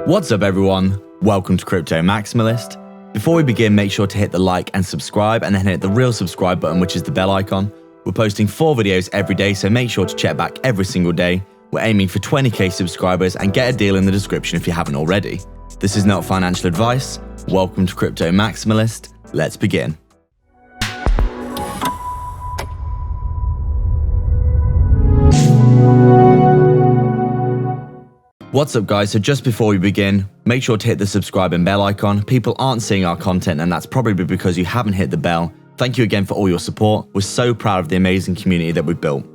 What's up everyone, welcome to Crypto Maximalist. Before we begin, make sure to hit the like and subscribe and then hit the real subscribe button, which is the bell icon. We're posting 4 videos every day, so make sure to check back every single day. We're aiming for 20k subscribers and get a deal in the description if you haven't already. This is not financial advice. Welcome to Crypto Maximalist. Let's begin. What's up guys, so just before we begin, make sure to hit the subscribe and bell icon. People aren't seeing our content and that's probably because you haven't hit the bell. Thank you again for all your support. We're so proud of the amazing community that we've built.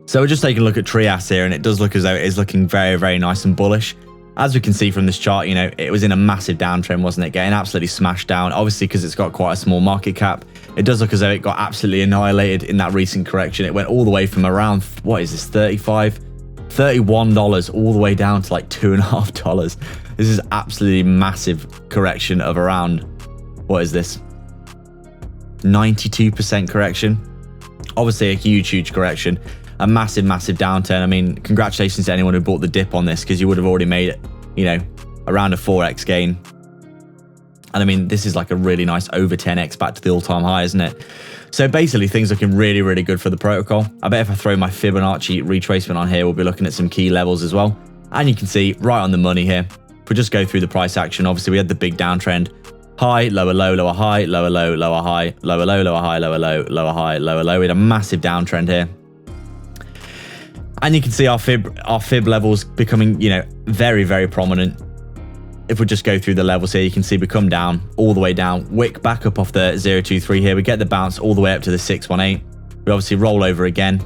So we're just taking a look at Trias here and it does look as though it is looking very, very nice and bullish. As we can see from this chart, you know, it was in a massive downtrend, wasn't it? Getting absolutely smashed down, obviously because it's got quite a small market cap. It does look as though it got absolutely annihilated in that recent correction. It went all the way from around, what is this, $31 all the way down to like $2.50. This is absolutely massive correction of around, what is this, 92% correction. Obviously a huge correction, a massive downturn. I mean, congratulations to anyone who bought the dip on this, because you would have already made it, you know, around a 4x gain. And I mean, this is like a really nice over 10x back to the all-time high, isn't it? So basically things looking really good for the protocol. I bet if I throw my Fibonacci retracement on here, we'll be looking at some key levels as well. And you can see right on the money here. If we just go through the price action, obviously we had the big downtrend. High, lower low, lower high, lower low, lower high, lower low, lower high, lower low, lower high, lower low. We had a massive downtrend here. And you can see our fib levels becoming, you know, very prominent. If we just go through the levels here, you can see we come down, all the way down, wick back up off the 023 here. We get the bounce all the way up to the 618. We obviously roll over again.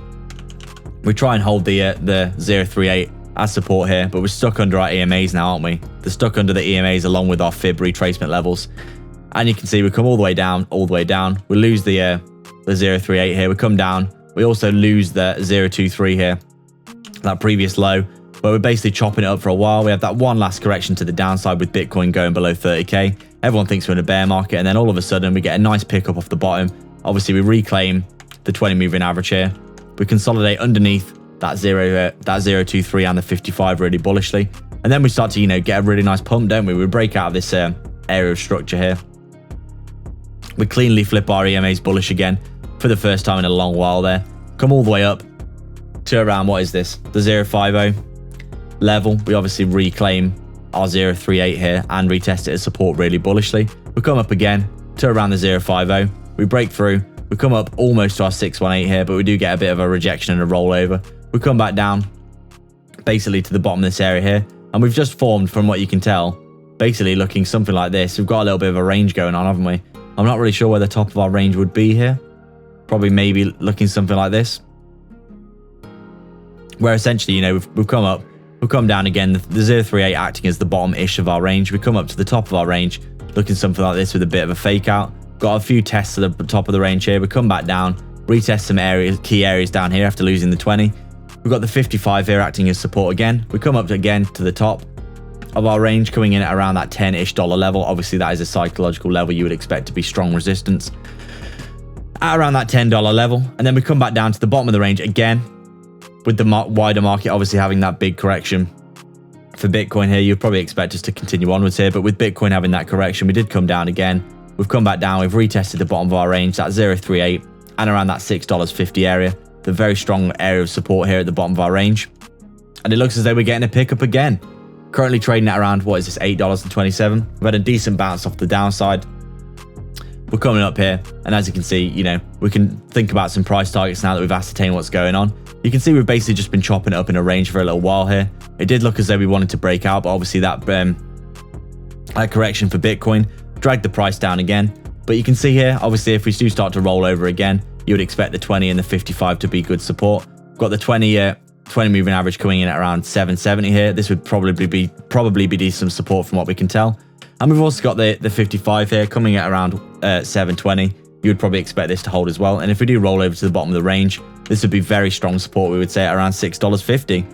We try and hold the 038 as support here, but we're stuck under our EMAs now, aren't we? They're stuck under the EMAs along with our fib retracement levels. And you can see we come all the way down, We lose the 038 here. We come down. We also lose the 023 here, that previous low. But we're basically chopping it up for a while. We have that one last correction to the downside with Bitcoin going below 30k. Everyone thinks we're in a bear market, and then all of a sudden we get a nice pickup off the bottom. Obviously we reclaim the 20 moving average here. We consolidate underneath that 023 and the 55 really bullishly, and then we start to, you know, get a really nice pump, don't we? We break out of this area of structure here. We cleanly flip our EMAs bullish again for the first time in a long while there. Come all the way up to around, what is this, the 050 level. We obviously reclaim our 038 here and retest it as support really bullishly. We come up again to around the 050. We break through. We come up almost to our 618 here, but we do get a bit of a rejection and a rollover. We come back down basically to the bottom of this area here, and we've just formed, from what you can tell, basically looking something like this. We've got a little bit of a range going on, haven't we? I'm not really sure where the top of our range would be here. Probably maybe looking something like this, where essentially, you know, we've come up, we'll come down again, the 038 acting as the bottom-ish of our range. We come up to the top of our range, looking something like this with a bit of a fake out. Got a few tests at the top of the range here. We come back down, retest some areas, key areas down here after losing the 20. We've got the 55 here acting as support again. We come up again to the top of our range, coming in at around that $10-ish level. Obviously, that is a psychological level you would expect to be strong resistance at around that $10 level. And then we come back down to the bottom of the range again, with the wider market obviously having that big correction. For Bitcoin here, you'd probably expect us to continue onwards here, but with Bitcoin having that correction, we did come down again. We've come back down, we've retested the bottom of our range, that 038 and around that $6.50 area, the very strong area of support here at the bottom of our range. And it looks as though we're getting a pickup again. Currently trading at around, what is this, $8.27. We've had a decent bounce off the downside. We're coming up here, and as you can see, you know, we can think about some price targets now that we've ascertained what's going on. You can see we've basically just been chopping it up in a range for a little while here. It did look as though we wanted to break out, but obviously that correction for Bitcoin dragged the price down again. But you can see here, obviously, if we do start to roll over again, you would expect the 20 and the 55 to be good support. We've got the 20 moving average coming in at around 770 here. This would probably be decent support from what we can tell. And we've also got the 55 here coming at around 720. You would probably expect this to hold as well. And if we do roll over to the bottom of the range, this would be very strong support, we would say, at around $6.50.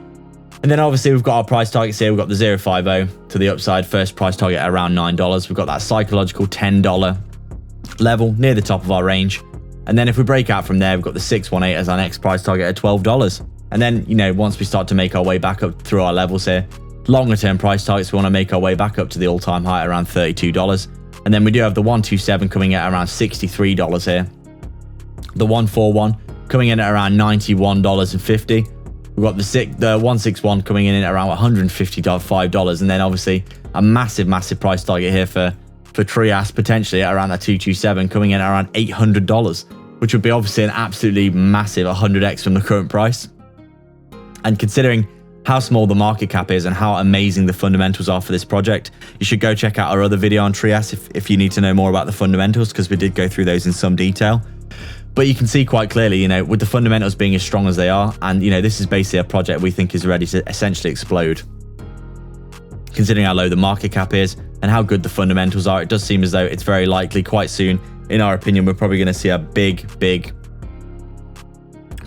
And then obviously we've got our price targets here. We've got the 050 to the upside, first price target at around $9. We've got that psychological $10 level near the top of our range. And then if we break out from there, we've got the 618 as our next price target at $12. And then, you know, once we start to make our way back up through our levels here, Longer term price targets, we want to make our way back up to the all-time high around $32. And then we do have the 127 coming at around $63 here. The 141 coming in at around $91.50. We've got the 161 coming in at around $155. And then obviously a massive price target here for Trias, potentially at around that 227 coming in at around $800, which would be obviously an absolutely massive 100x from the current price. And considering how small the market cap is and how amazing the fundamentals are for this project, you should go check out our other video on Trias if you need to know more about the fundamentals, because we did go through those in some detail. But you can see quite clearly, you know, with the fundamentals being as strong as they are, and, you know, this is basically a project we think is ready to essentially explode. Considering how low the market cap is and how good the fundamentals are, it does seem as though it's very likely quite soon, in our opinion, we're probably going to see a big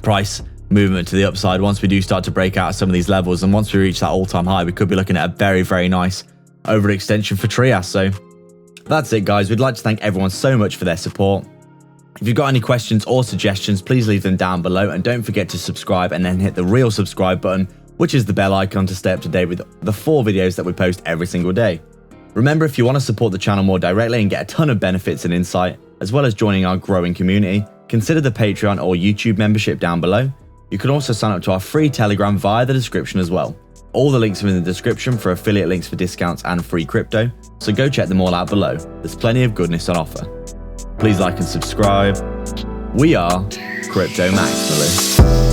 price movement to the upside once we do start to break out of some of these levels. And once we reach that all-time high, we could be looking at a very nice overextension for Trias. So that's it, guys. We'd like to thank everyone so much for their support. If you've got any questions or suggestions, please leave them down below, and don't forget to subscribe and then hit the real subscribe button, which is the bell icon, to stay up to date with the 4 videos that we post every single day. Remember, if you want to support the channel more directly and get a ton of benefits and insight, as well as joining our growing community, consider the Patreon or YouTube membership down below. You can also sign up to our free Telegram via the description as well. All the links are in the description for affiliate links for discounts and free crypto, so go check them all out below. There's plenty of goodness on offer. Please like and subscribe. We are Crypto Maximalists.